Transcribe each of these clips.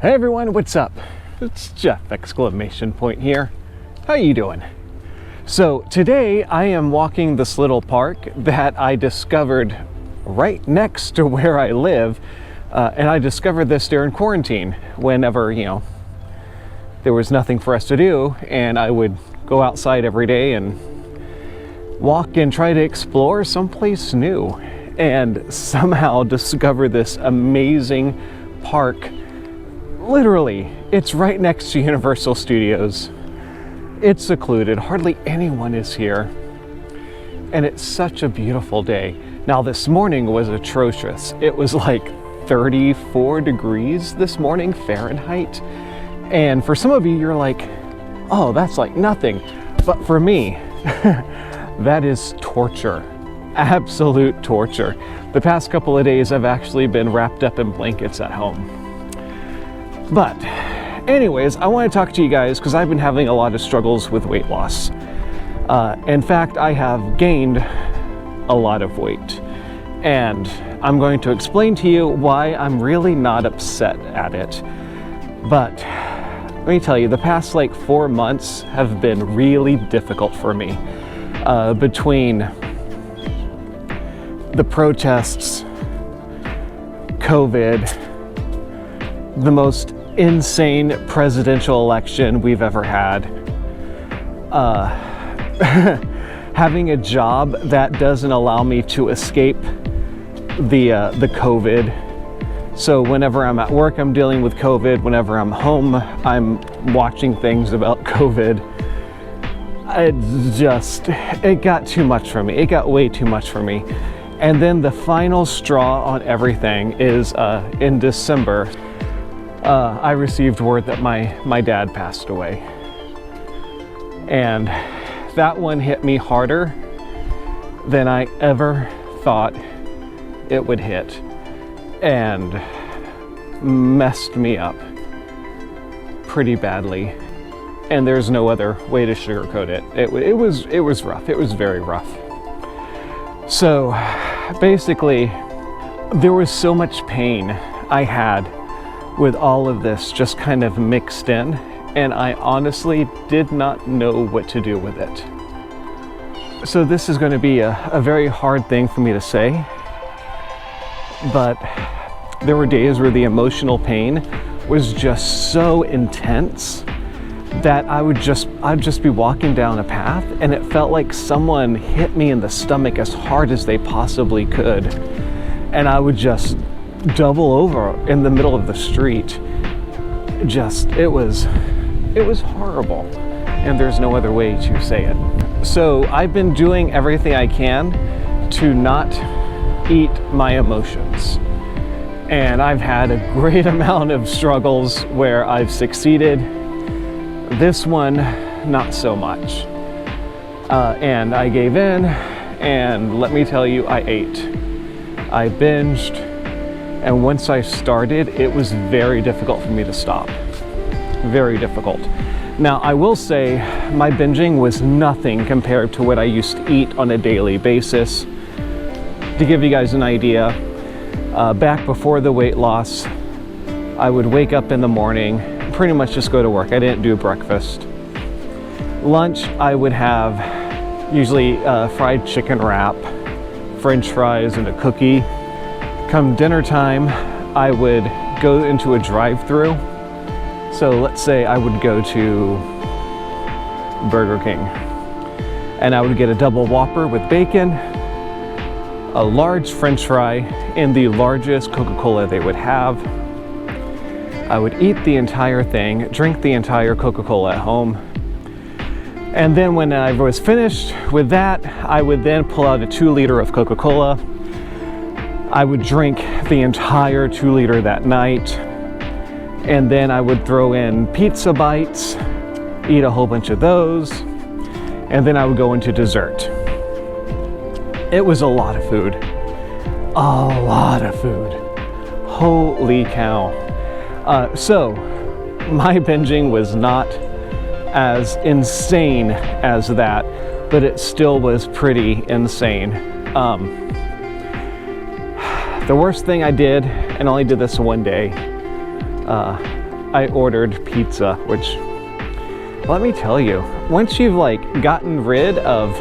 Hey everyone, what's up? It's Jeff exclamation point here. How you doing? So today I am walking this little park that I discovered right next to where I live. And I discovered this during quarantine whenever, there was nothing for us to do, and I would go outside every day and walk and try to explore someplace new, and somehow discover this amazing park. Literally, it's right next to Universal Studios. It's secluded, hardly anyone is here, and it's such a beautiful day. Now this morning was atrocious. It was like 34 degrees this morning Fahrenheit. And for some of you, you're like, oh, that's like nothing. But for me, that is torture, absolute torture. The past couple of days, I've actually been wrapped up in blankets at home. But anyways, I want to talk to you guys because I've been having a lot of struggles with weight loss. In fact, I have gained a lot of weight. And I'm going to explain to you why I'm really not upset at it. But let me tell you, the past like 4 months have been really difficult for me. Between the protests, COVID, the most insane presidential election we've ever had, having a job that doesn't allow me to escape the COVID. So whenever I'm at work, I'm dealing with COVID. Whenever I'm home, I'm watching things about COVID. It got too much for me. It got way too much for me. And then the final straw on everything is in December, I received word that my dad passed away. And that one hit me harder than I ever thought it would hit, and messed me up pretty badly. And there's no other way to sugarcoat it. It was rough. It was very rough. So basically, there was so much pain I had with all of this just kind of mixed in, and I honestly did not know what to do with it. So this is going to be a very hard thing for me to say, but there were days where the emotional pain was just so intense that I'd just be walking down a path and it felt like someone hit me in the stomach as hard as they possibly could, and I would just double over in the middle of the street. It was horrible, and there's no other way to say it. So I've been doing everything I can to not eat my emotions. And I've had a great amount of struggles where I've succeeded. This one, not so much. And I gave in, and let me tell you, I ate. I binged, and once I started, it was very difficult for me to stop. Very difficult. Now, I will say my binging was nothing compared to what I used to eat on a daily basis. To give you guys an idea, back before the weight loss, I would wake up in the morning, pretty much just go to work. I didn't do breakfast. Lunch, I would have usually fried chicken wrap, French fries, and a cookie. Come dinner time, I would go into a drive-through. So let's say I would go to Burger King, and I would get a double Whopper with bacon, a large French fry, and the largest Coca-Cola they would have. I would eat the entire thing, drink the entire Coca-Cola at home. And then when I was finished with that, I would then pull out a 2-liter of Coca-Cola. I would drink the entire 2-liter that night. And then I would throw in pizza bites, eat a whole bunch of those, and then I would go into dessert. It was a lot of food. A lot of food. Holy cow. So my binging was not as insane as that, but it still was pretty insane. The worst thing I did, and I only did this one day, I ordered pizza, which, let me tell you, once you've like gotten rid of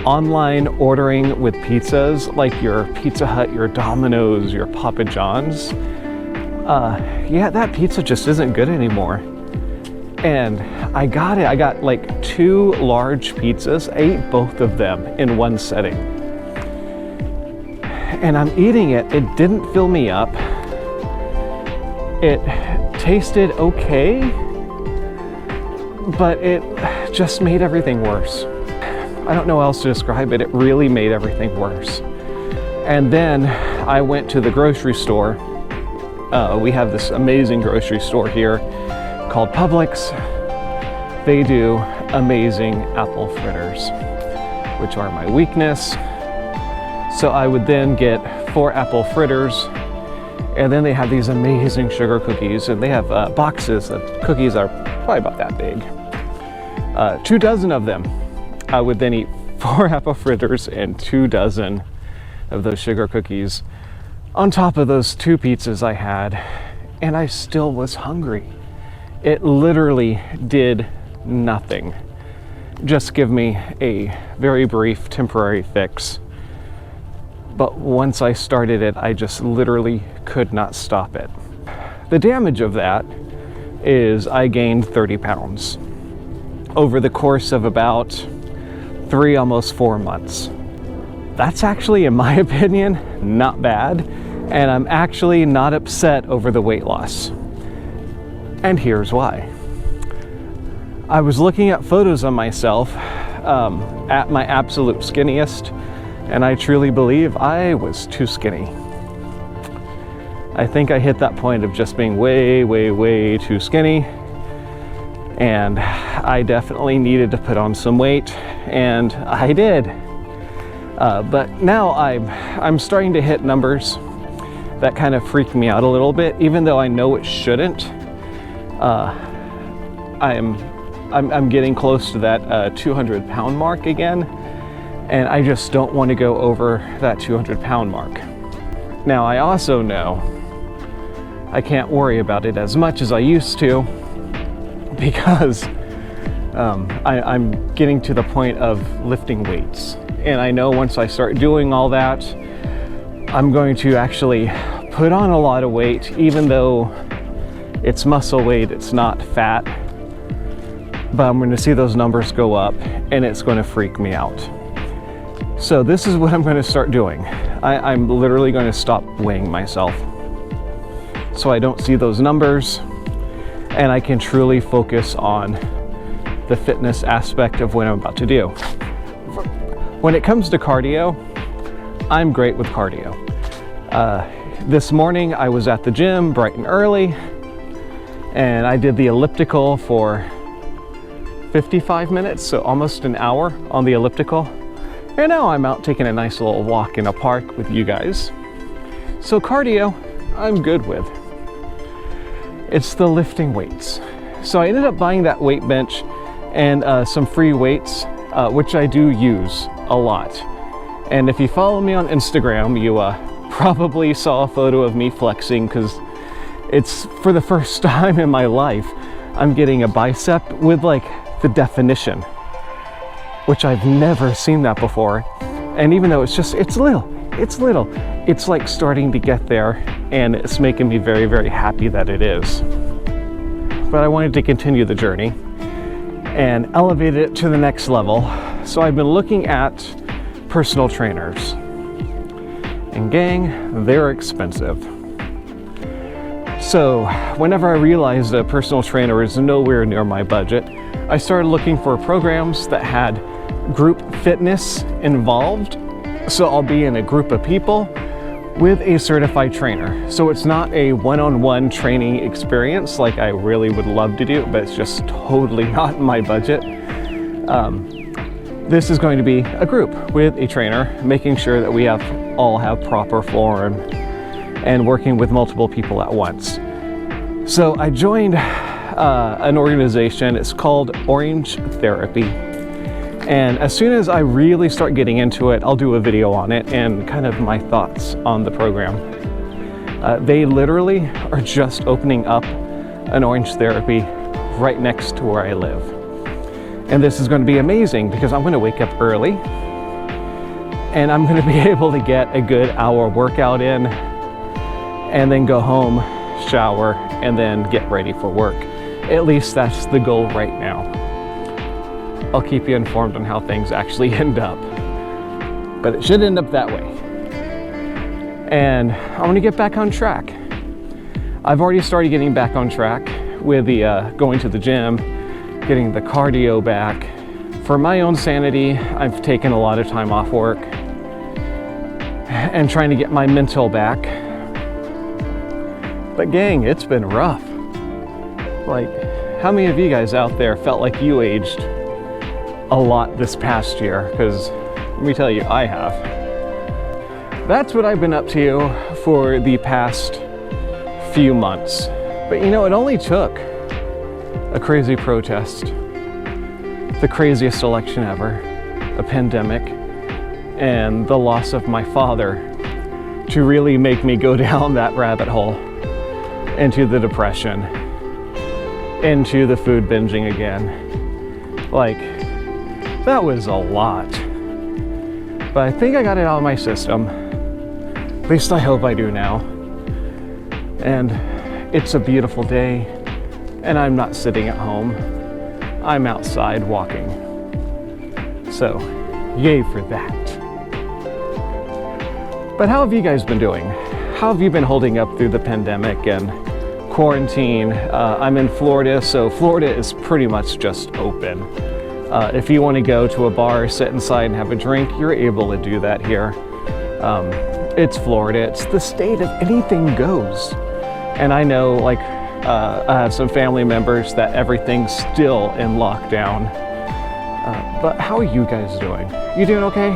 online ordering with pizzas, like your Pizza Hut, your Domino's, your Papa John's, yeah, that pizza just isn't good anymore. And I got it. I got like 2 large pizzas. I ate both of them in one setting. And I'm eating it. It didn't fill me up. It tasted okay, but it just made everything worse. I don't know how else to describe it. It really made everything worse. And then I went to the grocery store. We have this amazing grocery store here called Publix. They do amazing apple fritters, which are my weakness. So I would then get 4 apple fritters, and then they have these amazing sugar cookies, and they have boxes of cookies that are probably about that big. 2 dozen of them. I would then eat 4 apple fritters and 2 dozen of those sugar cookies on top of those 2 pizzas I had, and I still was hungry. It literally did nothing. Just give me a very brief temporary fix. But once I started it, I just literally could not stop it. The damage of that is I gained 30 pounds over the course of about 3, almost 4 months. That's actually, in my opinion, not bad. And I'm actually not upset over the weight loss. And here's why. I was looking at photos of myself at my absolute skinniest, and I truly believe I was too skinny. I think I hit that point of just being way, way, way too skinny, and I definitely needed to put on some weight, and I did. But now I'm starting to hit numbers that kind of freak me out a little bit, even though I know it shouldn't. I'm getting close to that 200-pound mark again, and I just don't want to go over that 200-pound mark. Now, I also know I can't worry about it as much as I used to, because I'm getting to the point of lifting weights. And I know once I start doing all that, I'm going to actually put on a lot of weight, even though it's muscle weight, it's not fat. But I'm going to see those numbers go up, and it's going to freak me out. So this is what I'm going to start doing. I'm literally going to stop weighing myself, so I don't see those numbers, and I can truly focus on the fitness aspect of what I'm about to do. When it comes to cardio, I'm great with cardio. This morning I was at the gym bright and early, and I did the elliptical for 55 minutes, so almost an hour on the elliptical. And now I'm out taking a nice little walk in a park with you guys. So cardio, I'm good with. It's the lifting weights. So I ended up buying that weight bench and some free weights, which I do use a lot. And if you follow me on Instagram, you probably saw a photo of me flexing, because it's for the first time in my life I'm getting a bicep with like the definition, which I've never seen that before. And even though it's little, it's like starting to get there, and it's making me very, very happy that it is. But I wanted to continue the journey and elevate it to the next level. So I've been looking at personal trainers. And gang, they're expensive. So whenever I realized a personal trainer is nowhere near my budget, I started looking for programs that had group fitness involved. So I'll be in a group of people with a certified trainer. So it's not a one-on-one training experience like I really would love to do, but it's just totally not in my budget. This is going to be a group with a trainer, making sure that we all have proper form and working with multiple people at once. So I joined an organization. It's called Orange Therapy. And as soon as I really start getting into it, I'll do a video on it and kind of my thoughts on the program. They literally are just opening up an Orange Therapy right next to where I live. And this is going to be amazing because I'm going to wake up early and I'm going to be able to get a good hour workout in and then go home, shower, and then get ready for work. At least that's the goal right now. I'll keep you informed on how things actually end up, but it should end up that way. And I want to get back on track. I've already started getting back on track with the going to the gym, getting the cardio back. For my own sanity, I've taken a lot of time off work and trying to get my mental back. But gang, it's been rough. Like, how many of you guys out there felt like you aged a lot this past year? Because let me tell you, I have. That's what I've been up to for the past few months. But you know, it only took a crazy protest, the craziest election ever, a pandemic, and the loss of my father to really make me go down that rabbit hole into the depression, into the food binging again. Like, that was a lot. But I think I got it out of my system. At least I hope I do now. And it's a beautiful day, and I'm not sitting at home. I'm outside walking. So, yay for that. But how have you guys been doing? How have you been holding up through the pandemic and quarantine? I'm in Florida, so Florida is pretty much just open. If you want to go to a bar, sit inside and have a drink, you're able to do that here. It's Florida, it's the state of anything goes. And I know, like, I have some family members that everything's still in lockdown. But how are you guys doing? You doing okay?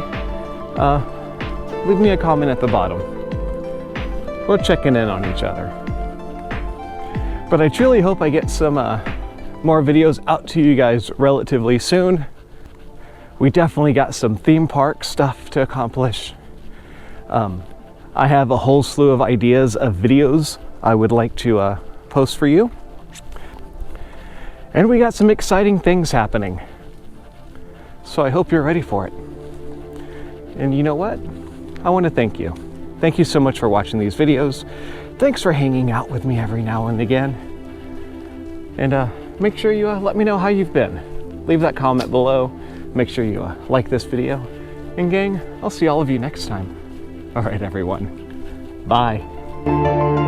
Leave me a comment at the bottom. We're checking in on each other. But I truly hope I get some more videos out to you guys relatively soon. We definitely got some theme park stuff to accomplish. I have a whole slew of ideas of videos I would like to post for you. And we got some exciting things happening. So I hope you're ready for it. And you know what? I want to thank you. Thank you so much for watching these videos. Thanks for hanging out with me every now and again. And make sure you let me know how you've been. Leave that comment below. Make sure you like this video. And gang, I'll see all of you next time. All right, everyone. Bye.